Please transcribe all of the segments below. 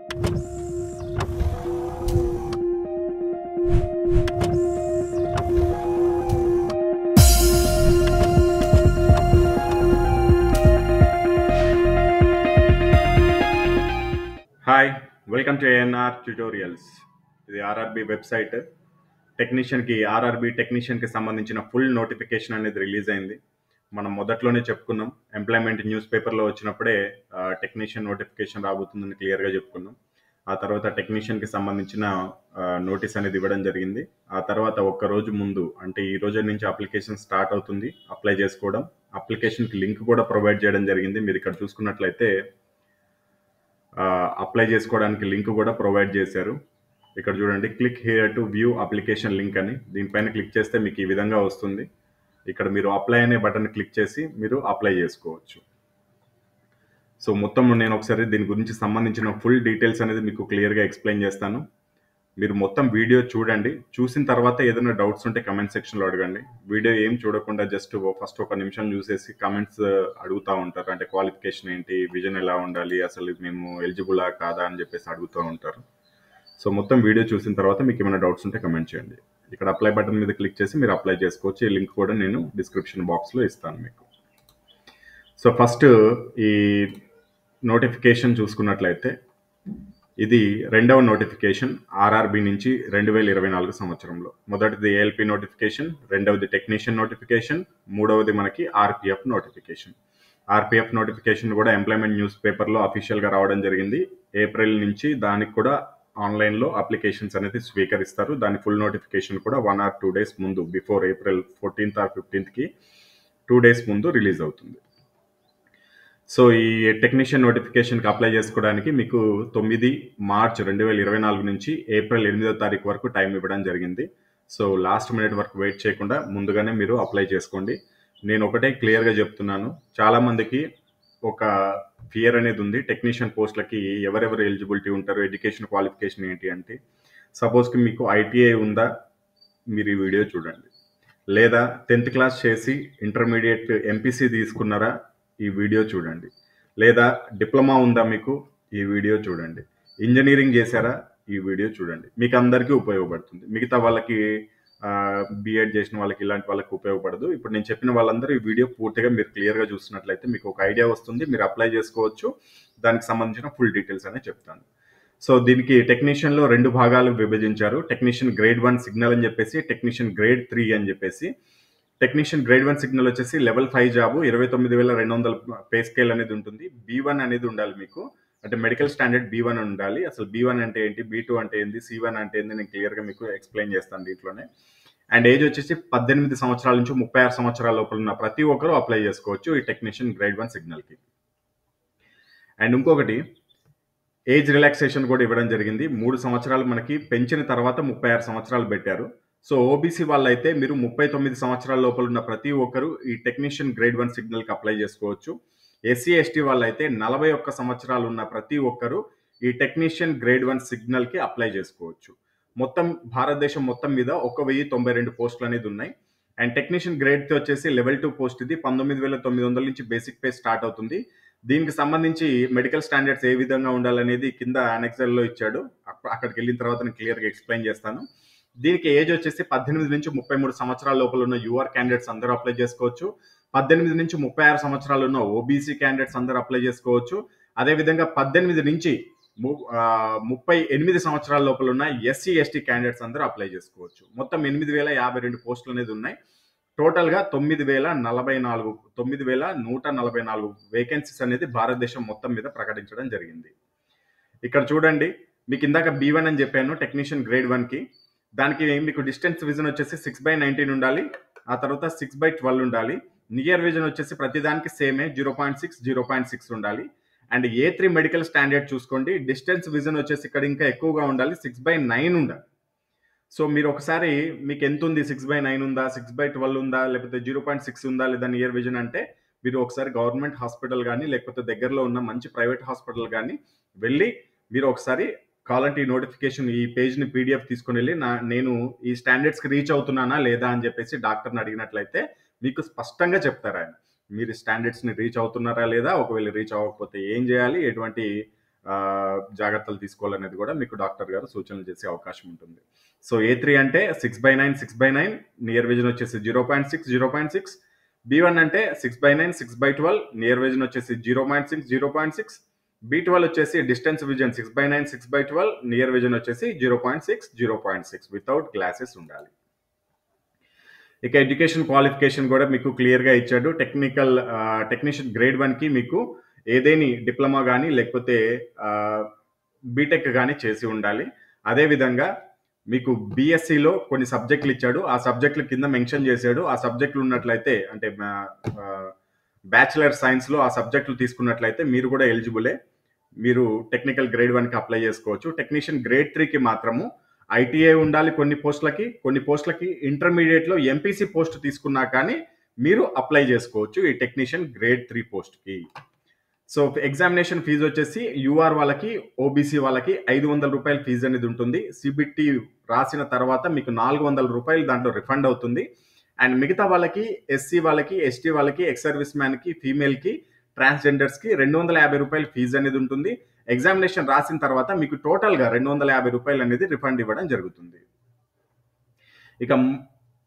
Hi, welcome to ANR tutorials. ఇది RRB website. RRB టెక్నీషియన్కి సంబంధించిన full notification అనేది రిలీజ్ అయింది. మనం మొదట్లోనే చెప్పుకున్నాం, ఎంప్లాయ్మెంట్ న్యూస్ పేపర్లో వచ్చినప్పుడే టెక్నీషియన్ నోటిఫికేషన్ రాబోతుందని క్లియర్గా చెప్పుకున్నాం. ఆ తర్వాత టెక్నీషియన్కి సంబంధించిన నోటీస్ అనేది ఇవ్వడం జరిగింది. ఆ తర్వాత ఒక్కరోజు ముందు, అంటే ఈ రోజు నుంచి అప్లికేషన్ స్టార్ట్ అవుతుంది. అప్లై చేసుకోవడం, అప్లికేషన్కి లింక్ కూడా ప్రొవైడ్ చేయడం జరిగింది. మీరు ఇక్కడ చూసుకున్నట్లయితే అప్లై చేసుకోవడానికి లింక్ కూడా ప్రొవైడ్ చేశారు. ఇక్కడ చూడండి, click here to view application link అని. దీనిపైన క్లిక్ చేస్తే మీకు ఈ విధంగా వస్తుంది. ఇక్కడ మీరు అప్లై అనే బటన్ క్లిక్ చేసి మీరు అప్లై చేసుకోవచ్చు. సో మొత్తం నేను ఒకసారి దీని గురించి సంబంధించిన ఫుల్ డీటెయిల్స్ అనేది మీకు క్లియర్గా ఎక్స్ప్లెయిన్ చేస్తాను. మీరు మొత్తం వీడియో చూడండి. చూసిన తర్వాత ఏదైనా డౌట్స్ ఉంటే కమెంట్ సెక్షన్లో అడగండి. వీడియో ఏం చూడకుండా జస్ట్ ఫస్ట్ ఒక నిమిషం చూసేసి కమెంట్స్ అడుగుతూ ఉంటారు. అంటే క్వాలిఫికేషన్ ఏంటి, విజన్ ఎలా ఉండాలి, అసలు మేము ఎలిజిబులా కాదా అని చెప్పేసి అడుగుతూ ఉంటారు. సో మొత్తం వీడియో చూసిన తర్వాత మీకు ఏమైనా డౌట్స్ ఉంటే కమెంట్ చేయండి. ఇక్కడ అప్లై బటన్ మీద క్లిక్ చేసి మీరు అప్లై చేసుకోవచ్చు. ఈ లింక్ కూడా నేను డిస్క్రిప్షన్ బాక్స్లో ఇస్తాను మీకు. సో ఫస్ట్ ఈ నోటిఫికేషన్ చూసుకున్నట్లయితే ఇది రెండవ నోటిఫికేషన్ ఆర్ఆర్బి నుంచి 2024 సంవత్సరంలో. మొదటిది ఏఎల్పి నోటిఫికేషన్, రెండవది టెక్నీషియన్ నోటిఫికేషన్, మూడవది మనకి ఆర్పిఎఫ్ నోటిఫికేషన్. ఆర్పిఎఫ్ నోటిఫికేషన్ కూడా ఎంప్లాయ్మెంట్ న్యూస్ పేపర్లో అఫీషియల్గా రావడం జరిగింది. ఏప్రిల్ నుంచి దానికి కూడా ఆన్లైన్లో అప్లికేషన్స్ అనేది స్వీకరిస్తారు. దాని ఫుల్ నోటిఫికేషన్ కూడా 1 or 2 days ముందు, before April 14th or 15th 2 days ముందు రిలీజ్ అవుతుంది. సో ఈ టెక్నీషియన్ నోటిఫికేషన్కి అప్లై చేసుకోవడానికి మీకు 9 మార్చ్ 2024 నుంచి ఏప్రిల్ 8వ తారీఖు వరకు టైం ఇవ్వడం జరిగింది. సో లాస్ట్ మినిట్ వరకు వెయిట్ చేయకుండా ముందుగానే మీరు అప్లై చేసుకోండి. నేను ఒకటే క్లియర్గా చెప్తున్నాను, చాలామందికి ఒక ఫియర్ అనేది ఉంది. టెక్నీషియన్ పోస్టులకి ఎవరెవరు ఎలిజిబిలిటీ ఉంటారు, ఎడ్యుకేషన్ క్వాలిఫికేషన్ ఏంటి అంటే, సపోజ్కి మీకు ఐటీఐ ఉందా, మీరు ఈ వీడియో చూడండి. లేదా 10th క్లాస్ చేసి ఇంటర్మీడియట్ ఎంపీసీ తీసుకున్నారా, ఈ వీడియో చూడండి. లేదా డిప్లొమా ఉందా మీకు, ఈ వీడియో చూడండి. ఇంజనీరింగ్ చేశారా, ఈ వీడియో చూడండి. మీకు అందరికీ ఉపయోగపడుతుంది. మిగతా వాళ్ళకి బీఎడ్ చేసిన వాళ్ళకి, ఇలాంటి వాళ్ళకి ఉపయోగపడదు. ఇప్పుడు నేను చెప్పిన వాళ్ళందరూ ఈ వీడియో పూర్తిగా మీరు క్లియర్గా చూసినట్లయితే మీకు ఒక ఐడియా వస్తుంది. మీరు అప్లై చేసుకోవచ్చు. దానికి సంబంధించిన ఫుల్ డీటెయిల్స్ అనే చెప్తాను. సో దీనికి టెక్నీషియన్లో 2 భాగాలు విభజించారు. టెక్నీషియన్ గ్రేడ్ 1 సిగ్నల్ అని చెప్పేసి, టెక్నీషియన్ గ్రేడ్ 3 అని చెప్పేసి. టెక్నీషియన్ గ్రేడ్ 1 సిగ్నల్ వచ్చేసి లెవెల్ 5 జాబ్, 29,200 పే స్కేల్ అనేది ఉంటుంది. B1 అనేది ఉండాలి మీకు, అంటే మెడికల్ స్టాండర్డ్ B1 ఉండాలి. అసలు B1 అంటే ఏంటి, B2 అంటే ఏంటి, C1 అంటే ఏంటి, నేను క్లియర్గా మీకు ఎక్స్ప్లెయిన్ చేస్తాను దీంట్లోనే. అండ్ ఏజ్ వచ్చేసి 18 సంవత్సరాల నుంచి 36 సంవత్సరాల లోపల ఉన్న ప్రతి ఒక్కరూ అప్లై చేసుకోవచ్చు ఈ టెక్నీషియన్ గ్రేడ్ 1 సిగ్నల్కి. అండ్ ఇంకొకటి, ఏజ్ రిలాక్సేషన్ కూడా ఇవ్వడం జరిగింది. 3 సంవత్సరాలు మనకి పెంచిన తర్వాత 36 సంవత్సరాలు పెట్టారు. సో ఓబీసీ వాళ్ళైతే మీరు 39 సంవత్సరాల లోపల ఉన్న ప్రతి ఒక్కరు ఈ టెక్నీషియన్ గ్రేడ్ 1 సిగ్నల్కి అప్లై చేసుకోవచ్చు. ఎస్సీ ఎస్టీ వాళ్ళైతే 41 సంవత్సరాలు ఉన్న ప్రతి ఒక్కరు ఈ టెక్నీషియన్ గ్రేడ్ 1 సిగ్నల్కి అప్లై చేసుకోవచ్చు. మొత్తం భారతదేశం మొత్తం మీద 1092 పోస్టులు అనేది ఉన్నాయి. అండ్ టెక్నీషియన్ గ్రేడ్ వచ్చేసి లెవెల్ 2 పోస్ట్. ఇది 19,900 నుంచి బేసిక్ పే స్టార్ట్ అవుతుంది. దీనికి సంబంధించి మెడికల్ స్టాండర్డ్స్ ఏ విధంగా ఉండాలనేది కింద అనెక్సల్లో ఇచ్చాడు. అక్కడికి వెళ్ళిన తర్వాత నేను క్లియర్గా ఎక్స్ప్లెయిన్ చేస్తాను. దీనికి ఏజ్ వచ్చేసి 18 నుంచి 33 సంవత్సరాల లోపల ఉన్న యూఆర్ క్యాండిడేట్స్ అందరూ అప్లై చేసుకోవచ్చు. 18 నుంచి 36 సంవత్సరాలు ఉన్న ఓబీసీ క్యాండిడేట్స్ అందరూ అప్లై చేసుకోవచ్చు. అదేవిధంగా 18 నుంచి 38 సంవత్సరాల లోపల ఉన్న ఎస్సీ ఎస్టీ క్యాండిడేట్స్ అందరూ అప్లై చేసుకోవచ్చు. మొత్తం 8,052 పోస్టులు అనేది ఉన్నాయి. టోటల్గా 9,144 వేకెన్సీస్ అనేది భారతదేశం మొత్తం మీద ప్రకటించడం జరిగింది. ఇక్కడ చూడండి, మీకు ఇందాక B1 అని చెప్పాను టెక్నీషియన్ గ్రేడ్ 1కి. దానికి మీకు డిస్టెన్స్ విజన్ వచ్చేసి 6/19 ఉండాలి. ఆ తర్వాత 6/12 ఉండాలి. నియర్ విజన్ వచ్చేసి ప్రతిదానికి సేమే 0.6, 0.6 ఉండాలి. అండ్ A3 మెడికల్ స్టాండర్డ్ చూసుకోండి. డిస్టెన్స్ విజన్ వచ్చేసి ఇక్కడ ఇంకా ఎక్కువగా ఉండాలి, 6/9 ఉండాలి. సో మీరు ఒకసారి మీకు ఎంత ఉంది, 6/9 ఉందా, 6/12 ఉందా, లేకపోతే 0.6 ఉందా, లేదా నియర్ విజన్ అంటే మీరు ఒకసారి గవర్నమెంట్ హాస్పిటల్ కానీ లేకపోతే దగ్గరలో ఉన్న మంచి ప్రైవేట్ హాస్పిటల్ కానీ వెళ్ళి మీరు ఒకసారి కావాలంటే ఈ నోటిఫికేషన్, ఈ పేజ్ని PDF తీసుకుని వెళ్ళి నేను ఈ స్టాండర్డ్స్కి రీచ్ అవుతున్నానా లేదా అని చెప్పేసి డాక్టర్ని అడిగినట్లయితే మీకు స్పష్టంగా చెప్తారు ఆయన. మీరు స్టాండర్డ్స్ని రీచ్ అవుతున్నారా లేదా, ఒకవేళ రీచ్ అవ్వకపోతే ఏం చేయాలి, ఎటువంటి జాగ్రత్తలు తీసుకోవాలనేది కూడా మీకు డాక్టర్ గారు సూచనలు చేసే అవకాశం ఉంటుంది. సో A3 అంటే 6/9 6/9, నియర్ విజన్ వచ్చేసి 0.6 0.6. B1 అంటే 6/9 6/12, నియర్ విజన్ వచ్చేసి 0.6 0.6. B12 వచ్చేసి డిస్టెన్స్ విజన్ 6/9 6/12, నియర్ విజన్ వచ్చేసి 0.6 0.6 వితౌట్ గ్లాసెస్ ఉండాలి. ఇక ఎడ్యుకేషన్ క్వాలిఫికేషన్ కూడా మీకు క్లియర్గా ఇచ్చాడు. టెక్నీషియన్ గ్రేడ్ 1కి మీకు ఏదేని డిప్లొమా కానీ లేకపోతే బీటెక్ కానీ చేసి ఉండాలి. అదేవిధంగా మీకు బీఎస్సీలో కొన్ని సబ్జెక్టులు ఇచ్చాడు, ఆ సబ్జెక్టుల కింద మెన్షన్ చేశాడు. ఆ సబ్జెక్టులు ఉన్నట్లయితే అంటే బ్యాచిలర్ సైన్స్లో ఆ సబ్జెక్టులు తీసుకున్నట్లయితే మీరు కూడా ఎలిజిబులే. మీరు టెక్నికల్ గ్రేడ్ 1కి అప్లై చేసుకోవచ్చు. టెక్నీషియన్ గ్రేడ్ 3కి మాత్రము ఐటీఐ ఉండాలి కొన్ని పోస్టులకి ఇంటర్మీడియట్లో ఎంపీసీ పోస్ట్ తీసుకున్నా కానీ మీరు అప్లై చేసుకోవచ్చు ఈ టెక్నీషియన్ గ్రేడ్ 3 పోస్ట్కి. సో ఎగ్జామినేషన్ ఫీజు వచ్చేసి యూఆర్ వాళ్ళకి ఓబీసీ వాళ్ళకి 500 రూపాయల ఫీజు అనేది ఉంటుంది. సిబిటి రాసిన తర్వాత మీకు 400 రూపాయలు దాంట్లో రిఫండ్ అవుతుంది. అండ్ మిగతా వాళ్ళకి ఎస్సీ వాళ్ళకి ఎస్టీ వాళ్ళకి ఎక్స్ సర్వీస్ మ్యాన్కి ఫీమేల్కి ట్రాన్స్జెండర్స్కి 250 రూపాయల ఫీజు అనేది ఉంటుంది. ఎగ్జామినేషన్ రాసిన తర్వాత మీకు టోటల్గా 250 రూపాయలు అనేది రిఫండ్ ఇవ్వడం జరుగుతుంది. ఇక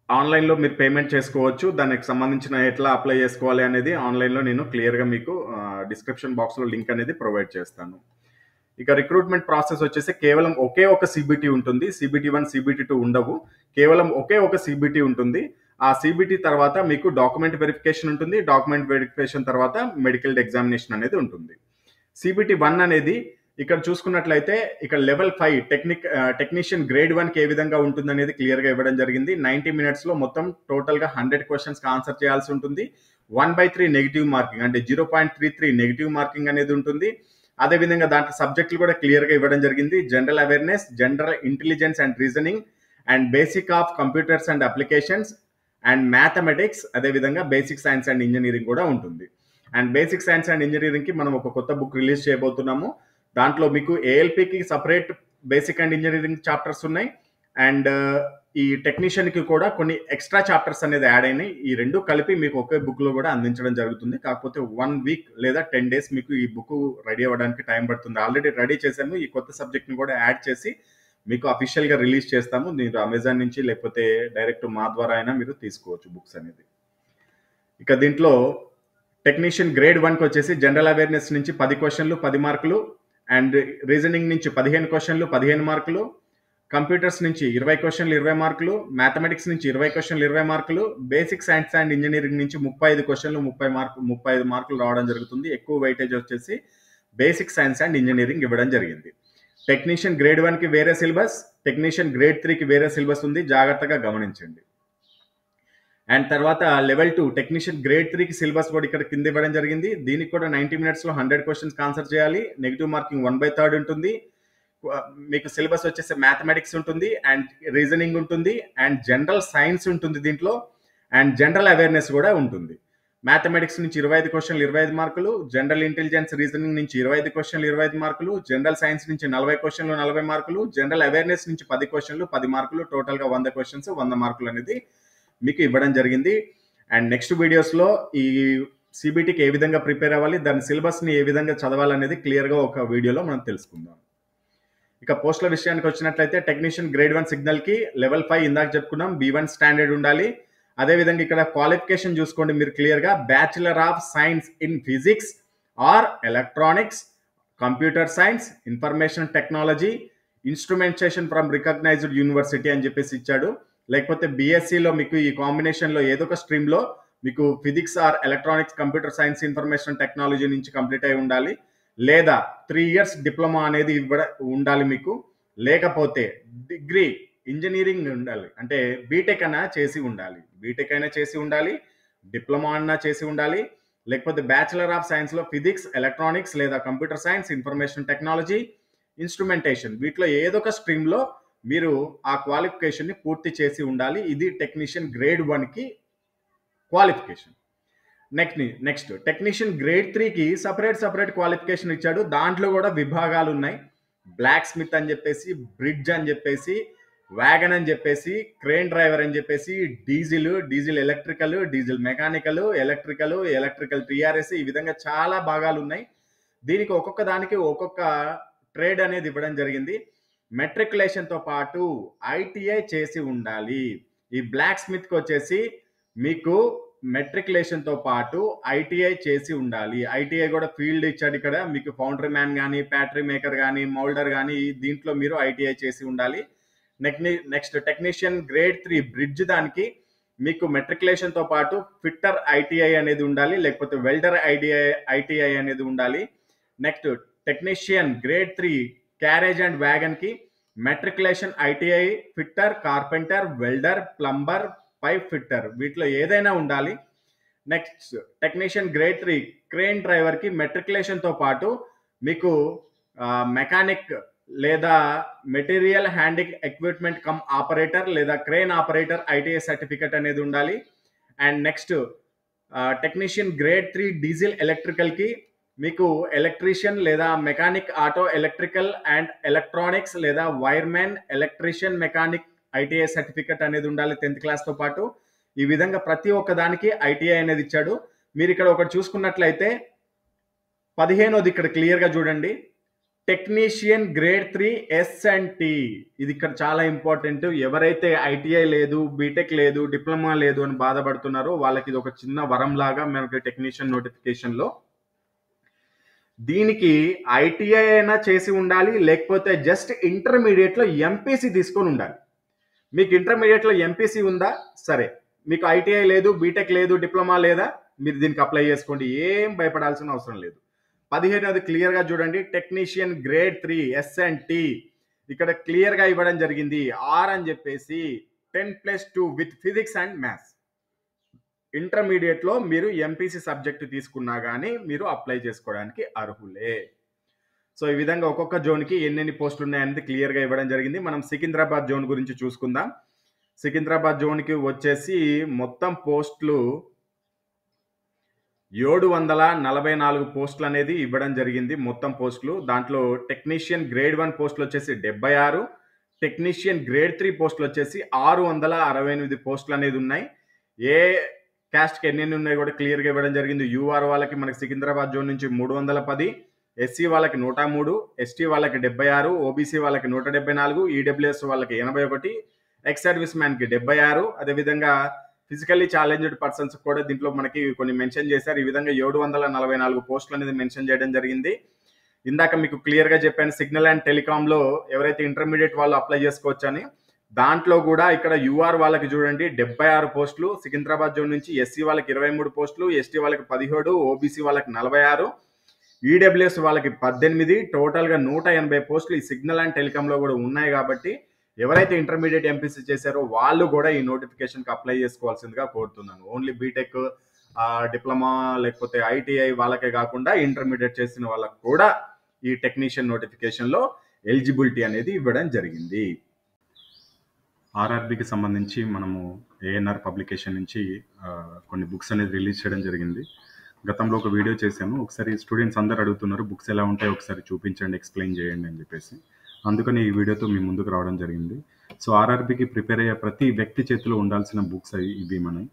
ఆన్లైన్లో మీరు పేమెంట్ చేసుకోవచ్చు. దానికి సంబంధించిన ఎట్లా అప్లై చేసుకోవాలి అనేది ఆన్లైన్లో నేను క్లియర్గా మీకు డిస్క్రిప్షన్ బాక్స్లో లింక్ అనేది ప్రొవైడ్ చేస్తాను. ఇక రిక్రూట్మెంట్ ప్రాసెస్ వచ్చేసి కేవలం ఒకే ఒక సిబిటి ఉంటుంది. CBT1 CBT2 ఉండవు, కేవలం ఒకే ఒక సిబిటి ఉంటుంది. ఆ సిబిటి తర్వాత మీకు డాక్యుమెంట్ వెరిఫికేషన్ ఉంటుంది. డాక్యుమెంట్ వెరిఫికేషన్ తర్వాత మెడికల్ ఎగ్జామినేషన్ అనేది ఉంటుంది. CBT1 అనేది ఇక్కడ చూసుకున్నట్లయితే ఇక్కడ లెవెల్ 5 టెక్నీషియన్ గ్రేడ్ 1కి ఏ విధంగా ఉంటుంది అనేది క్లియర్గా ఇవ్వడం జరిగింది. 90 మినిట్స్లో మొత్తం టోటల్గా 100 క్వశ్చన్స్కి ఆన్సర్ చేయాల్సి ఉంటుంది. 1/3 నెగిటివ్ మార్కింగ్ అంటే 0.33 నెగిటివ్ మార్కింగ్ అనేది ఉంటుంది. అదేవిధంగా దాంట్లో సబ్జెక్టులు కూడా క్లియర్గా ఇవ్వడం జరిగింది. General awareness, general intelligence and reasoning, and basic of computers and applications, and mathematics, అదేవిధంగా బేసిక్ సైన్స్ అండ్ ఇంజనీరింగ్ కూడా ఉంటుంది. అండ్ బేసిక్ సైన్స్ అండ్ ఇంజనీరింగ్కి మనం ఒక కొత్త బుక్ రిలీజ్ చేయబోతున్నాము. దాంట్లో మీకు ఏఎల్పికి separate basic and engineering chapters ఉన్నాయి. అండ్ ఈ టెక్నీషియన్కి కూడా కొన్ని ఎక్స్ట్రా చాప్టర్స్ అనేది యాడ్ అయినాయి. ఈ రెండు కలిపి మీకు ఒకే బుక్లో కూడా అందించడం జరుగుతుంది. కాకపోతే 1 వీక్ లేదా 10 డేస్ మీకు ఈ బుక్ రెడీ అవ్వడానికి టైం పడుతుంది. ఆల్రెడీ రెడీ చేసాము. ఈ కొత్త సబ్జెక్ట్ని కూడా యాడ్ చేసి మీకు అఫీషియల్గా రిలీజ్ చేస్తాము. మీరు అమెజాన్ నుంచి లేకపోతే డైరెక్ట్ మా ద్వారా అయినా మీరు తీసుకోవచ్చు బుక్స్ అనేది. ఇక దీంట్లో టెక్నీషియన్ గ్రేడ్ 1కి వచ్చేసి జనరల్ అవేర్నెస్ నుంచి 10 క్వశ్చన్లు 10 మార్కులు, అండ్ రీజనింగ్ నుంచి 15 క్వశ్చన్లు 15 మార్కులు, కంప్యూటర్స్ నుంచి 20 క్వశ్చన్లు 20 మార్కులు, మ్యాథమెటిక్స్ నుంచి 20 క్వశ్చన్లు 20 మార్కులు, బేసిక్ సైన్స్ అండ్ ఇంజనీరింగ్ నుంచి 35 క్వశ్చన్లు 35 మార్కులు రావడం జరుగుతుంది. ఎక్కువ వెయిటేజ్ వచ్చేసి బేసిక్ సైన్స్ అండ్ ఇంజనీరింగ్ ఇవ్వడం జరిగింది. టెక్నీషియన్ గ్రేడ్ 1కి వేరే సిలబస్, టెక్నీషియన్ గ్రేడ్ 3కి వేరే సిలబస్ ఉంది, జాగ్రత్తగా గమనించండి. అండ్ తర్వాత లెవెల్ 2 టెక్నీషియన్ గ్రేడ్ 3కి సిలబస్ కూడా ఇక్కడ కింద ఇవ్వడం జరిగింది. దీనికి కూడా 90 మినిట్స్లో 100 క్వశ్చన్స్కి ఆన్సర్ చేయాలి. నెగిటివ్ మార్కింగ్ 1/3 ఉంటుంది. మీకు సిలబస్ వచ్చేసి మ్యాథమెటిక్స్ ఉంటుంది, అండ్ రీజనింగ్ ఉంటుంది, అండ్ జనరల్ సైన్స్ ఉంటుంది దీంట్లో, అండ్ జనరల్ అవేర్నెస్ కూడా ఉంటుంది. మ్యాథమెటిక్స్ నుంచి 25 క్వశ్చన్లు 25 మార్కులు, జనరల్ ఇంటెలిజెన్స్ రీజనింగ్ నుంచి 25 క్వశ్చన్లు 25 మార్కులు, జనరల్ సైన్స్ నుంచి 40 క్వశ్చన్లు 40 మార్కులు, జనరల్ అవేర్నెస్ నుంచి 10 క్వశ్చన్లు 10 మార్కులు, టోటల్గా 100 క్వశ్చన్స్ 100 మార్కులు అనేది మీకు ఇవ్వడం జరిగింది. అండ్ నెక్స్ట్ వీడియోస్లో ఈ సిబిటికి ఏ విధంగా ప్రిపేర్ అవ్వాలి, దాని సిలబస్ని ఏ విధంగా చదవాలనేది క్లియర్గా ఒక వీడియోలో మనం తెలుసుకుందాం. ఇక పోస్టుల విషయానికి వచ్చినట్లయితే టెక్నీషియన్ గ్రేడ్ 1 సిగ్నల్కి లెవెల్ 5 ఇందాక చెప్పుకున్నాం, B1 స్టాండర్డ్ ఉండాలి. అదేవిధంగా ఇక్కడ క్వాలిఫికేషన్ చూసుకోండి మీరు క్లియర్గా, bachelor of science in physics or electronics, computer science, information technology, instrumentation from recognised university అని చెప్పేసి ఇచ్చాడు. లేకపోతే బీఎస్సీలో మీకు ఈ కాంబినేషన్లో ఏదో ఒక స్ట్రీమ్లో మీకు physics or electronics, computer science, information technology నుంచి కంప్లీట్ అయి ఉండాలి. లేదా 3 ఇయర్స్ డిప్లొమా అనేది ఉండాలి మీకు. లేకపోతే డిగ్రీ ఇంజనీరింగ్ ఉండాలి, అంటే బీటెక్ అయినా చేసి ఉండాలి, డిప్లొమా అన్నా చేసి ఉండాలి. లేకపోతే బ్యాచిలర్ ఆఫ్ సైన్స్లో ఫిజిక్స్, ఎలక్ట్రానిక్స్ లేదా computer science, information technology, instrumentation, వీటిలో ఏదో ఒక స్ట్రీమ్లో మీరు ఆ క్వాలిఫికేషన్ని పూర్తి చేసి ఉండాలి. ఇది టెక్నీషియన్ గ్రేడ్ 1కి క్వాలిఫికేషన్. నెక్స్ట్ టెక్నీషియన్ గ్రేడ్ 3కి సపరేట్ క్వాలిఫికేషన్ ఇచ్చాడు. దాంట్లో కూడా విభాగాలు ఉన్నాయి. బ్లాక్ స్మిత్ అని చెప్పేసి, బ్రిడ్జ్ అని చెప్పేసి, వ్యాగన్ అని చెప్పేసి, క్రేన్ డ్రైవర్ అని చెప్పేసి, diesel electrical, diesel mechanical, electrical TRS, ఈ విధంగా చాలా భాగాలు ఉన్నాయి. దీనికి ఒక్కొక్క దానికి ఒక్కొక్క ట్రేడ్ అనేది ఇవ్వడం జరిగింది. మెట్రికులేషన్తో పాటు ఐటీఐ చేసి ఉండాలి. ఈ బ్లాక్ స్మిత్కి వచ్చేసి మీకు మెట్రికులేషన్తో పాటు ఐటీఐ చేసి ఉండాలి. ఐటీఐ కూడా ఫీల్డ్ ఇచ్చాడు ఇక్కడ. మీకు ఫౌండరీ మ్యాన్ కానీ, ప్యాటరీ మేకర్ కానీ, మౌల్డర్ కానీ దీంట్లో మీరు ఐటీఐ చేసి ఉండాలి. నెక్స్ట్ టెక్నీషియన్ గ్రేడ్ 3 బ్రిడ్జ్ దానికి మీకు మెట్రికులేషన్తో పాటు ఫిట్టర్ ఐటీఐ అనేది ఉండాలి, లేకపోతే వెల్డర్ ఐటీఐ అనేది ఉండాలి. Next technician grade 3 carriage and wagon కి matriculation ITI fitter, carpenter, welder, plumber, pipe fitter వీటిలో ఏదైనా ఉండాలి. Next technician grade 3 crane driver కి మెట్రికులేషన్తో పాటు మీకు మెకానిక్ లేదా material handling equipment cum operator లేదా క్రేన్ ఆపరేటర్ ఐటీఐ సర్టిఫికెట్ అనేది ఉండాలి. And next technician grade 3 diesel electrical కి మీకు ఎలక్ట్రీషియన్ లేదా mechanic auto electrical and electronics లేదా wireman electrician mechanic ITI certificate అనేది ఉండాలి 10th క్లాస్తో పాటు. ఈ విధంగా ప్రతి ఒక్క దానికి ఐటీఐ అనేది ఇచ్చాడు. మీరు ఇక్కడ ఒకటి చూసుకున్నట్లయితే 15ది ఇక్కడ క్లియర్గా చూడండి, టెక్నీషియన్ గ్రేడ్ 3 S&T. ఇది ఇక్కడ చాలా ఇంపార్టెంట్. ఎవరైతే ఐటీఐ లేదు, బీటెక్ లేదు, డిప్లొమా లేదు అని బాధపడుతున్నారో వాళ్ళకి ఇది ఒక చిన్న వరం లాగా మనకి టెక్నీషియన్ నోటిఫికేషన్లో. దీనికి ఐటీఐ అయినా చేసి ఉండాలి, లేకపోతే జస్ట్ ఇంటర్మీడియట్లో ఎంపీసీ తీసుకొని ఉండాలి. మీకు ఇంటర్మీడియట్లో ఎంపీసీ ఉందా, సరే. మీకు ఐటీఐ లేదు, బీటెక్ లేదు, డిప్లొమా లేదా, మీరు దీనికి అప్లై చేసుకోండి. ఏం భయపడాల్సిన అవసరం లేదు. 15ది క్లియర్గా చూడండి, టెక్నీషియన్ గ్రేడ్ 3 S&T ఇక్కడ క్లియర్గా ఇవ్వడం జరిగింది. ఆర్ అని చెప్పేసి 10+2 విత్ ఫిజిక్స్ అండ్ మ్యాథ్స్. ఇంటర్మీడియట్లో మీరు ఎంపీసీ సబ్జెక్ట్ తీసుకున్నా కానీ మీరు అప్లై చేసుకోవడానికి అర్హులే. సో ఈ విధంగా ఒక్కొక్క జోన్కి ఎన్నెన్ని పోస్టులు ఉన్నాయనేది క్లియర్గా ఇవ్వడం జరిగింది. మనం సికింద్రాబాద్ జోన్ గురించి చూసుకుందాం. సికింద్రాబాద్ జోన్కి వచ్చేసి మొత్తం పోస్టులు 744 పోస్టులు అనేది ఇవ్వడం జరిగింది. మొత్తం పోస్టులు దాంట్లో టెక్నీషియన్ గ్రేడ్ 1 పోస్టులు వచ్చేసి 76, టెక్నీషియన్ గ్రేడ్ 3 పోస్టులు వచ్చేసి 668 పోస్టులు అనేది ఉన్నాయి. ఏ క్యాస్ట్కి ఎన్ని ఉన్నాయి కూడా క్లియర్గా ఇవ్వడం జరిగింది. యూఆర్ వాళ్ళకి మనకి సికింద్రాబాద్ జోన్ నుంచి 310, ఎస్సీ వాళ్ళకి 103, ఎస్టీ వాళ్ళకి 76, ఓబీసీ వాళ్ళకి 174, ఈడబ్ల్యూఎస్ వాళ్ళకి 81, ఎక్స్ సర్వీస్ మ్యాన్కి 76. అదేవిధంగా ఫిజికల్లీ ఛాలెంజ్డ్ పర్సన్స్ కూడా దీంట్లో మనకి కొన్ని మెన్షన్ చేశారు. ఈ విధంగా 744 పోస్టులు అనేది మెన్షన్ చేయడం జరిగింది. ఇందాక మీకు క్లియర్గా చెప్పాను, సిగ్నల్ అండ్ టెలికాంలో ఎవరైతే ఇంటర్మీడియట్ వాళ్ళు అప్లై చేసుకోవచ్చు అని. దాంట్లో కూడా ఇక్కడ యూఆర్ వాళ్ళకి చూడండి 76 పోస్టులు, సికింద్రాబాద్ జోన్ నుంచి ఎస్సీ వాళ్ళకి 23 పోస్టులు, ఎస్టీ వాళ్ళకి 17, ఓబీసీ వాళ్ళకి 46, ఈడబ్ల్యూఎస్ వాళ్ళకి 18, టోటల్గా 180 పోస్టులు ఈ సిగ్నల్ అండ్ టెలికాంలో కూడా ఉన్నాయి. కాబట్టి ఎవరైతే ఇంటర్మీడియట్ ఎంపీసీ చేశారో వాళ్ళు కూడా ఈ నోటిఫికేషన్కి అప్లై చేసుకోవాల్సిందిగా కోరుతున్నాను. ఓన్లీ బీటెక్, డిప్లొమా లేకపోతే ఐటీఐ వాళ్ళకే కాకుండా ఇంటర్మీడియట్ చేసిన వాళ్ళకు కూడా ఈ టెక్నీషియన్ నోటిఫికేషన్లో ఎలిజిబిలిటీ అనేది ఇవ్వడం జరిగింది. ఆర్ఆర్బికి సంబంధించి మనము ఏఎన్ఆర్ పబ్లికేషన్ నుంచి కొన్ని బుక్స్ అనేది రిలీజ్ చేయడం జరిగింది. గతంలో ఒక వీడియో చేశాను. ఒకసారి స్టూడెంట్స్ అందరు అడుగుతున్నారు బుక్స్ ఎలా ఉంటాయో ఒకసారి చూపించండి, ఎక్స్ప్లెయిన్ చేయండి అని చెప్పేసి. అందుకని ఈ వీడియోతో మీ ముందుకు రావడం జరిగింది. సో ఆర్ఆర్బికి ప్రిపేర్ అయ్యే ప్రతి వ్యక్తి చేతిలో ఉండాల్సిన బుక్స్ ఇవి మనవి.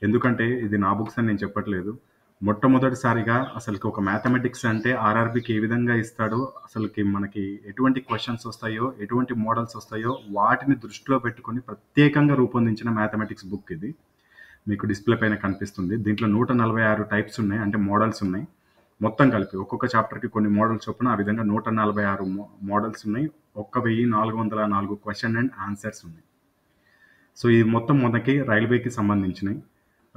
ఎందుకంటే ఇది నా బుక్స్ అని నేను చెప్పట్లేదు. మొట్టమొదటిసారిగా అసలుకి ఒక మ్యాథమెటిక్స్ అంటే ఆర్ఆర్బికి ఏ విధంగా ఇస్తాడో, అసలుకి మనకి ఎటువంటి క్వశ్చన్స్ వస్తాయో, ఎటువంటి మోడల్స్ వస్తాయో వాటిని దృష్టిలో పెట్టుకొని ప్రత్యేకంగా రూపొందించిన మ్యాథమెటిక్స్ బుక్ ఇది. మీకు డిస్ప్లే పైన కనిపిస్తుంది. దీంట్లో 146 టైప్స్ ఉన్నాయి, అంటే మోడల్స్ ఉన్నాయి. మొత్తం కలిపి ఒక్కొక్క చాప్టర్కి కొన్ని మోడల్స్ చొప్పున ఆ విధంగా 146 మోడల్స్ ఉన్నాయి. 1404 క్వశ్చన్ అండ్ ఆన్సర్స్ ఉన్నాయి. సో ఇది మొత్తం మనకి రైల్వేకి సంబంధించినవి.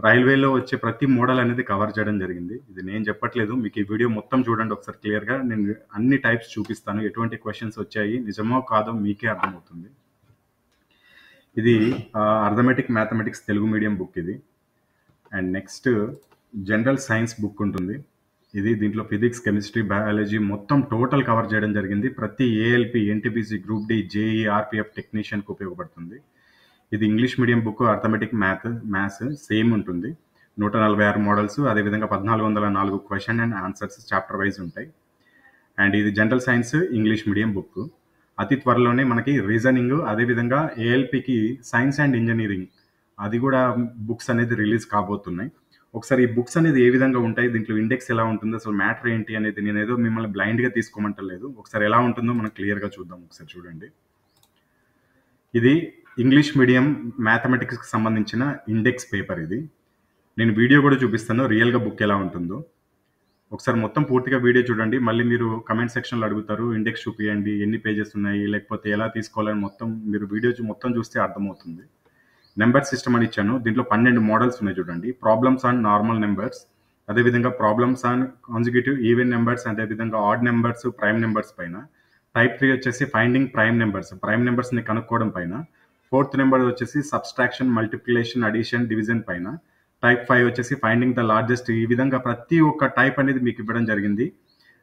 రైల్వేలో వచ్చే ప్రతి మోడల్ అనేది కవర్ చేయడం జరిగింది. ఇది నేను చెప్పట్లేదు, మీకు ఈ వీడియో మొత్తం చూడండి ఒకసారి క్లియర్గా. నేను అన్ని టైప్స్ చూపిస్తాను, ఎటువంటి క్వశ్చన్స్ వచ్చాయి, నిజమో కాదో మీకే అర్థమవుతుంది. ఇది arithmetic mathematics Telugu medium book ఇది. And next general science book ఉంటుంది. ఇది దీంట్లో ఫిజిక్స్, కెమిస్ట్రీ, బయాలజీ మొత్తం టోటల్ కవర్ చేయడం జరిగింది. ప్రతి ALP, NTPC, group D, JE, ఆర్పిఎఫ్ టెక్నీషియన్కి ఉపయోగపడుతుంది. ఇది English medium book. Arithmetic maths same ఉంటుంది. 146 మోడల్స్, అదేవిధంగా 1404 question and answers chapter wise ఉంటాయి. అండ్ ఇది general science English medium book. అతి త్వరలోనే మనకి రీజనింగ్, అదేవిధంగా ఏఎల్పికి సైన్స్ అండ్ ఇంజనీరింగ్ అది కూడా బుక్స్ అనేది రిలీజ్ కాబోతున్నాయి. ఒకసారి ఈ బుక్స్ అనేది ఏ విధంగా ఉంటాయి, దీంట్లో ఇండెక్స్ ఎలా ఉంటుంది, అసలు మ్యాటర్ ఏంటి అనేది నేనేదో మిమ్మల్ని బ్లైండ్గా తీసుకోమంటలేదు. ఒకసారి ఎలా ఉంటుందో మనం క్లియర్గా చూద్దాం. ఒకసారి చూడండి. ఇది ఇంగ్లీష్ మీడియం మ్యాథమెటిక్స్కి సంబంధించిన ఇండెక్స్ పేపర్. ఇది నేను వీడియో కూడా చూపిస్తాను, రియల్గా బుక్ ఎలా ఉంటుందో. ఒకసారి మొత్తం పూర్తిగా వీడియో చూడండి. మళ్ళీ మీరు కమెంట్ సెక్షన్లో అడుగుతారు, ఇండెక్స్ చూపియండి, ఎన్ని పేజెస్ ఉన్నాయి, లేకపోతే ఎలా తీసుకోవాలని. మొత్తం మీరు వీడియో మొత్తం చూస్తే అర్థమవుతుంది. నెంబర్ సిస్టమ్ అని ఇచ్చాను. దీంట్లో 12 మోడల్స్ ఉన్నాయి చూడండి. ప్రాబ్లమ్స్ ఆన్ నార్మల్ నెంబర్స్, అదేవిధంగా problems on consecutive even numbers, అదేవిధంగా ఆడ్ నెంబర్స్, ప్రైమ్ నెంబర్స్ పైన. టైప్ 3 వచ్చేసి ఫైండింగ్ ప్రైమ్ నెంబర్స్ని కనుక్కోవడం పైన. 4th నెంబర్ వచ్చేసి సబ్స్ట్రాక్షన్, మల్టిప్లికేషన్, అడిషన్, డివిజన్ పైన. టైప్ 5 వచ్చేసి ఫైండింగ్ ద లార్జెస్ట్. ఈ విధంగా ప్రతి ఒక్క టైప్ అనేది మీకు ఇవ్వడం జరిగింది.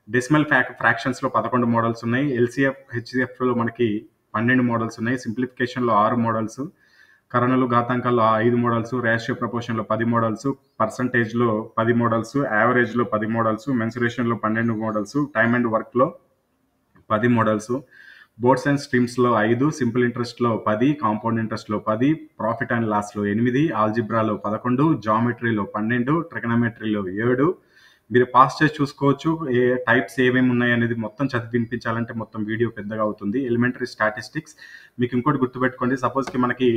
డెసిమల్ ఫ్రాక్షన్స్లో 11 మోడల్స్ ఉన్నాయి. ఎల్సిఎఫ్, హెచ్సిఎఫ్లో మనకి 12 మోడల్స్ ఉన్నాయి. సింప్లిఫికేషన్లో 6 మోడల్స్, కరణలు ఘాతాంకాల్లో 5 మోడల్స్, రేషియో ప్రపోర్షన్లో 10 మోడల్స్, పర్సంటేజ్లో 10 మోడల్స్, యావరేజ్లో 10 మోడల్స్, మెన్సురేషన్లో 12 మోడల్స్, టైమ్ అండ్ వర్క్లో 10 మోడల్స్, బోర్డ్స్ అండ్ స్ట్రీమ్స్లో 5, సింపుల్ ఇంట్రెస్ట్లో 10, కాంపౌండ్ ఇంట్రెస్ట్లో 10, ప్రాఫిట్ అండ్ లాస్లో 8, ఆల్జిబ్రాలో 11, జామెట్రీలో 12, ట్రిగనమెట్రీలో 7. మీరు పాస్ చేసి చూసుకోవచ్చు ఏ టైప్స్ ఏమేమి ఉన్నాయి అనేది. మొత్తం చదివి వినిపించాలంటే మొత్తం వీడియో పెద్దగా అవుతుంది. ఎలిమెంటరీ స్టాటిస్టిక్స్ మీకు ఇంకోటి గుర్తుపెట్టుకోండి. సపోజ్కి మనకి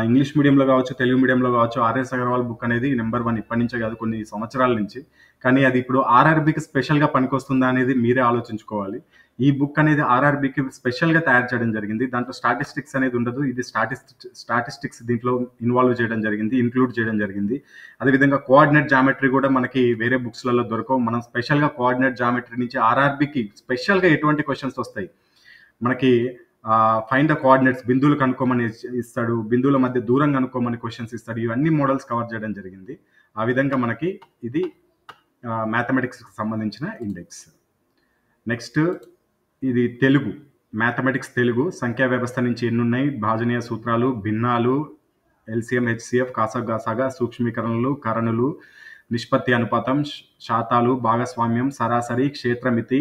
ఇంగ్లీష్ మీడియంలో కావచ్చు, తెలుగు మీడియంలో కావచ్చు, ఆర్ఎస్ అగర్వాల్ బుక్ అనేది నెంబర్ 1 ఇప్పటి నుంచే కాదు, కొన్ని సంవత్సరాల నుంచి. కానీ అది ఇప్పుడు ఆర్ఆర్బికి స్పెషల్గా పనికొస్తుందా అనేది మీరే ఆలోచించుకోవాలి. ఈ బుక్ అనేది ఆర్ఆర్బికి స్పెషల్గా తయారు చేయడం జరిగింది. దాంట్లో స్టాటిస్టిక్స్ అనేది ఉండదు. ఇది స్టాటిస్టిక్స్ దీంట్లో ఇన్వాల్వ్ చేయడం జరిగింది, ఇంక్లూడ్ చేయడం జరిగింది. అదేవిధంగా కోఆర్డినేట్ జామెట్రీ కూడా మనకి వేరే బుక్స్లలో దొరకవు. మనం స్పెషల్గా కోఆర్డినేట్ జామెట్రీ నుంచి ఆర్ఆర్బికి స్పెషల్గా ఎటువంటి క్వశ్చన్స్ వస్తాయి మనకి, ఫైండ్ ద కోఆర్డినేట్స్, బిందువులు కనుక్కోమని ఇస్తాడు, బిందువుల మధ్య దూరం కనుక్కోమని క్వశ్చన్స్ ఇస్తాడు. ఇవన్నీ మోడల్స్ కవర్ చేయడం జరిగింది. ఆ విధంగా మనకి ఇది మ్యాథమెటిక్స్కి సంబంధించిన ఇండెక్స్. నెక్స్ట్ ఇది తెలుగు, మ్యాథమెటిక్స్ తెలుగు. సంఖ్యా వ్యవస్థ నుంచి ఎన్ని ఉన్నాయి, భాజనీయ సూత్రాలు, భిన్నాలు, ఎల్సిఎం, హెచ్సిఎఫ్, కాసగాసాగా, సూక్ష్మీకరణలు, కరణులు, నిష్పత్తి అనుపాతం, శాతాలు, భాగస్వామ్యం, సరాసరి, క్షేత్రమితి,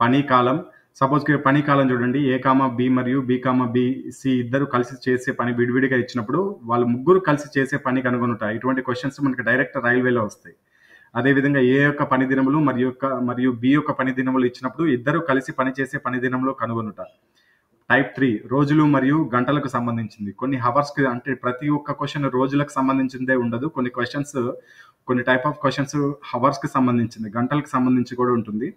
పనికాలం. సపోజ్కి పనికాలం చూడండి, ఏ కామా బి మరియు బి కామా బి సి ఇద్దరు కలిసి చేసే పని విడివిడిగా ఇచ్చినప్పుడు వాళ్ళు ముగ్గురు కలిసి చేసే పని కనుగొనుట. ఇటువంటి క్వశ్చన్స్ మనకి డైరెక్ట్ రైల్వేలో వస్తాయి. అదేవిధంగా ఏ యొక్క పని దినములు మరియు బి యొక్క పని దినములు ఇచ్చినప్పుడు ఇద్దరు కలిసి పనిచేసే పని దినంలో కనుగొనుట. టైప్ 3 రోజులు మరియు గంటలకు సంబంధించింది. కొన్ని హవర్స్కి, అంటే ప్రతి ఒక్క క్వశ్చన్ రోజులకు సంబంధించిందే ఉండదు. కొన్ని టైప్ ఆఫ్ క్వశ్చన్స్ హవర్స్కి సంబంధించింది, గంటలకు సంబంధించి కూడా ఉంటుంది.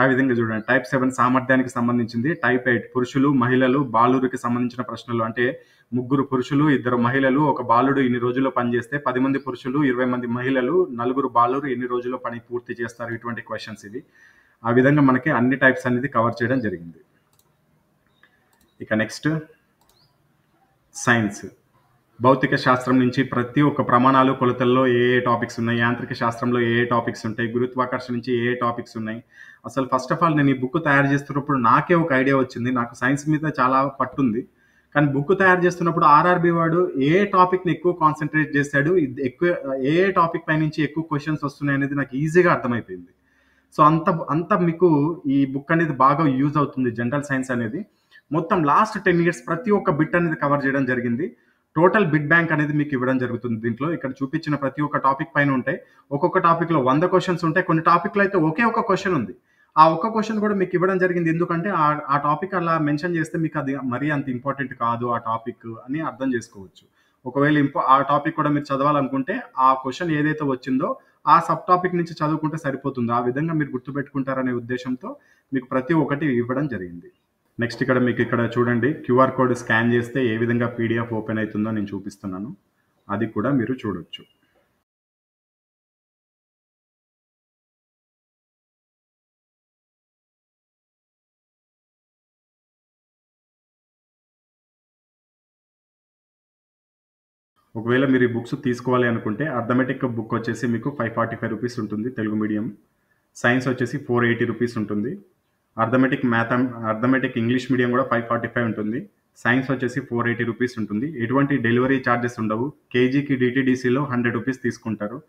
ఆ విధంగా చూడండి. టైప్ 7 సామర్థ్యానికి సంబంధించింది. టైప్ 8 పురుషులు, మహిళలు, బాలురికి సంబంధించిన ప్రశ్నలు. అంటే 3 పురుషులు, 2 మహిళలు, ఒక బాలుడు ఇన్ని రోజుల్లో పని చేస్తే 10 మంది పురుషులు, 20 మంది మహిళలు, 4 బాలురు ఎన్ని రోజుల్లో పని పూర్తి చేస్తారు, ఇటువంటి క్వశ్చన్స్ ఇవి. ఆ విధంగా మనకి అన్ని టైప్స్ అనేది కవర్ చేయడం జరిగింది. ఇక నెక్స్ట్ సైన్స్. భౌతిక శాస్త్రం నుంచి ప్రతి ఒక్క ప్రమాణాలు, కొలతల్లో ఏ టాపిక్స్ ఉన్నాయి, యాంత్రిక శాస్త్రంలో ఏ టాపిక్స్ ఉంటాయి, గురుత్వాకర్షణ నుంచి ఏ టాపిక్స్ ఉన్నాయి. అసలు ఫస్ట్ ఆఫ్ ఆల్ నేను ఈ బుక్ తయారు చేస్తున్నప్పుడు నాకే ఒక ఐడియా వచ్చింది. నాకు సైన్స్ మీద చాలా పట్టుంది, కానీ బుక్ తయారు చేస్తున్నప్పుడు ఆర్ఆర్బి వాడు ఏ టాపిక్ని ఎక్కువ కాన్సన్ట్రేట్ చేశాడు, ఏ టాపిక్ పై నుంచి ఎక్కువ క్వశ్చన్స్ వస్తున్నాయి అనేది నాకు ఈజీగా అర్థమైపోయింది. సో అంత మీకు ఈ బుక్ అనేది బాగా యూజ్ అవుతుంది. జనరల్ సైన్స్ అనేది మొత్తం లాస్ట్ 10 years ప్రతి ఒక్క బిట్ అనేది కవర్ చేయడం జరిగింది. టోటల్ బిట్ బ్యాంక్ అనేది మీకు ఇవ్వడం జరుగుతుంది. దీంట్లో ఇక్కడ చూపించిన ప్రతి ఒక్క టాపిక్ పైన ఉంటాయి. ఒక్కొక్క టాపిక్లో 100 క్వశ్చన్స్ ఉంటాయి. కొన్ని టాపిక్లో అయితే ఒకే ఒక క్వశ్చన్ ఉంది. ఆ ఒక్క క్వశ్చన్ కూడా మీకు ఇవ్వడం జరిగింది. ఎందుకంటే ఆ టాపిక్ అలా మెన్షన్ చేస్తే మీకు అది మరీ అంత ఇంపార్టెంట్ కాదు ఆ టాపిక్ అని అర్థం చేసుకోవచ్చు. ఒకవేళ ఆ టాపిక్ కూడా మీరు చదవాలనుకుంటే ఆ క్వశ్చన్ ఏదైతే వచ్చిందో ఆ సబ్ టాపిక్ నుంచి చదువుకుంటే సరిపోతుంది. ఆ విధంగా మీరు గుర్తుపెట్టుకుంటారనే ఉద్దేశంతో మీకు ప్రతి ఒక్కటి ఇవ్వడం జరిగింది. నెక్స్ట్ మీకు ఇక్కడ చూడండి, క్యూఆర్ కోడ్ స్కాన్ చేస్తే ఏ విధంగా పీడిఎఫ్ ఓపెన్ అవుతుందో నేను చూపిస్తున్నాను. అది కూడా మీరు చూడొచ్చు. ఒకవేళ మీరు ఈ బుక్స్ తీసుకోవాలి అనుకుంటే అర్థమెటిక్ బుక్ వచ్చేసి మీకు 545 రూపీస్ ఉంటుంది తెలుగు మీడియం. సైన్స్ వచ్చేసి 480 రూపీస్ ఉంటుంది. అర్థమెటిక్ ఇంగ్లీష్ మీడియం కూడా 545 ఉంటుంది. సైన్స్ వచ్చేసి 480 రూపీస్ ఉంటుంది. ఎటువంటి డెలివరీ ఛార్జెస్ ఉండవు. కేజీకి డిటీడీసీలో 100 రూపీస్ తీసుకుంటారు.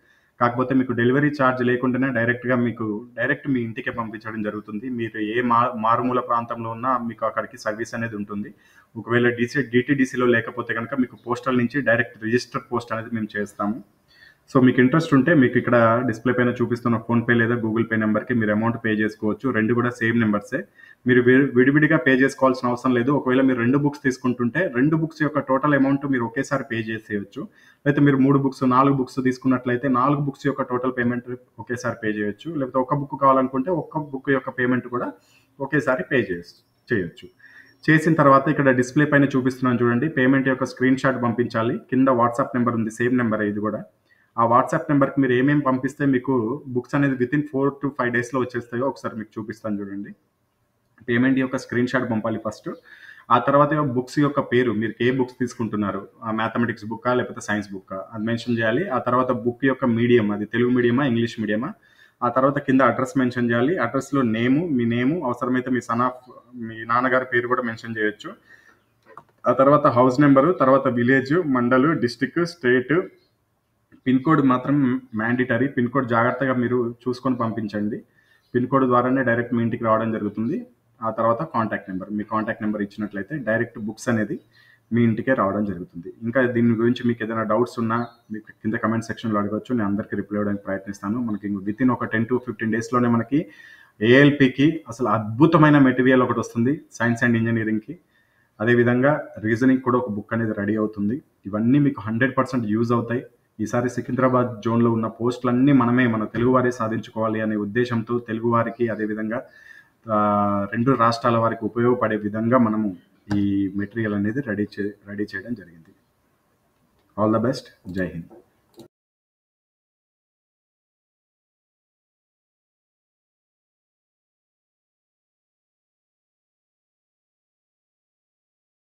కాకపోతే మీకు డెలివరీ ఛార్జ్ లేకుండానే డైరెక్ట్ మీ ఇంటికే పంపించడం జరుగుతుంది. మీరు ఏ మారుమూల ప్రాంతంలో ఉన్నా మీకు అక్కడికి సర్వీస్ అనేది ఉంటుంది. ఒకవేళ డిటీడీసీలో లేకపోతే కనుక మీకు పోస్టల్ నుంచి డైరెక్ట్ రిజిస్టర్ పోస్ట్ అనేది మేము చేస్తాము. సో మీకు ఇంట్రెస్ట్ ఉంటే మీకు ఇక్కడ డిస్ప్లే పైన చూపిస్తున్న ఫోన్‌పే లేదా గూగుల్ పే నెంబర్‌కి మీరు అమౌంట్ పే చేసుకోవచ్చు. 2 కూడా సేమ్ నెంబర్సే. మీరు విడివిడిగా పే చేసుకోవాల్సిన అవసరం లేదు. ఒకవేళ మీరు 2 బుక్స్ తీసుకుంటుంటే 2 బుక్స్ యొక్క టోటల్ అమౌంట్ మీరు ఒకేసారి పే చేసేయొచ్చు. లేకపోతే మీరు 3 బుక్స్, 4 బుక్స్ తీసుకున్నట్లయితే 4 బుక్స్ యొక్క టోటల్ పేమెంట్ ఒకేసారి పే చేయొచ్చు. లేకపోతే ఒక బుక్ కావాలనుకుంటే ఒక్క బుక్ యొక్క పేమెంట్ కూడా ఒకేసారి పే చేయొచ్చు. చేసిన తర్వాత ఇక్కడ డిస్ప్లే పైన చూపిస్తున్నాను చూడండి. పేమెంట్ యొక్క స్క్రీన్ షాట్ పంపించాలి. కింద వాట్సాప్ నెంబర్ ఉంది. సేమ్ నెంబరే ఇది కూడా. ఆ వాట్సాప్ నెంబర్‌కి మీరు ఏమేమి పంపిస్తే మీకు బుక్స్ అనేది వితిన్ 4-5 డేస్‌లో వచ్చేస్తాయో ఒకసారి మీకు చూపిస్తాను చూడండి. పేమెంట్ యొక్క స్క్రీన్ షాట్ పంపాలి ఫస్ట్. ఆ తర్వాత బుక్స్ యొక్క పేరు, మీరు ఏ బుక్స్ తీసుకుంటున్నారు, మ్యాథమెటిక్స్ బుక్కా లేకపోతే సైన్స్ బుక్కా అది మెన్షన్ చేయాలి. ఆ తర్వాత బుక్ యొక్క మీడియం, అది తెలుగు మీడియమా ఇంగ్లీష్ మీడియమా. ఆ తర్వాత కింద అడ్రస్ మెన్షన్ చేయాలి. అడ్రస్లో మీ నేము, అవసరమైతే మీ నాన్నగారి పేరు కూడా మెన్షన్ చేయొచ్చు. ఆ తర్వాత హౌస్ నెంబరు, తర్వాత విలేజ్, మండలు, డిస్టిక్, స్టేట్, పిన్ కోడ్ మాత్రం మ్యాండేటరీ. పిన్ కోడ్ జాగ్రత్తగా మీరు చూసుకొని పంపించండి. పిన్ కోడ్ ద్వారానే డైరెక్ట్ మీ ఇంటికి రావడం జరుగుతుంది. ఆ తర్వాత కాంటాక్ట్ నెంబర్, మీ కాంటాక్ట్ నెంబర్ ఇచ్చినట్లయితే డైరెక్ట్ బుక్స్ అనేది మీ ఇంటికే రావడం జరుగుతుంది. ఇంకా దీని గురించి మీకు ఏదైనా డౌట్స్ ఉన్నా మీకు కింద కమెంట్ సెక్షన్లో అడగవచ్చు. నేను అందరికీ రిప్లై ఇవ్వడానికి ప్రయత్నిస్తాను. మనకి వితిన్ ఒక 10-15 డేస్లోనే మనకి ఏఎల్పికి అసలు అద్భుతమైన మెటీరియల్ ఒకటి వస్తుంది, సైన్స్ అండ్ ఇంజనీరింగ్కి. అదేవిధంగా రీజనింగ్ కూడా ఒక బుక్ అనేది రెడీ అవుతుంది. ఇవన్నీ మీకు 100% యూజ్ అవుతాయి. ఈసారి సికింద్రాబాద్ జోన్లో ఉన్న పోస్టులన్నీ మన తెలుగువారే సాధించుకోవాలి అనే ఉద్దేశంతో తెలుగువారికి, అదేవిధంగా 2 రాష్ట్రాల వారికి ఉపయోగపడే విధంగా మనము ఈ మెటీరియల్ అనేది రెడీ చేయడం జరిగింది. All the best. జై హింద్.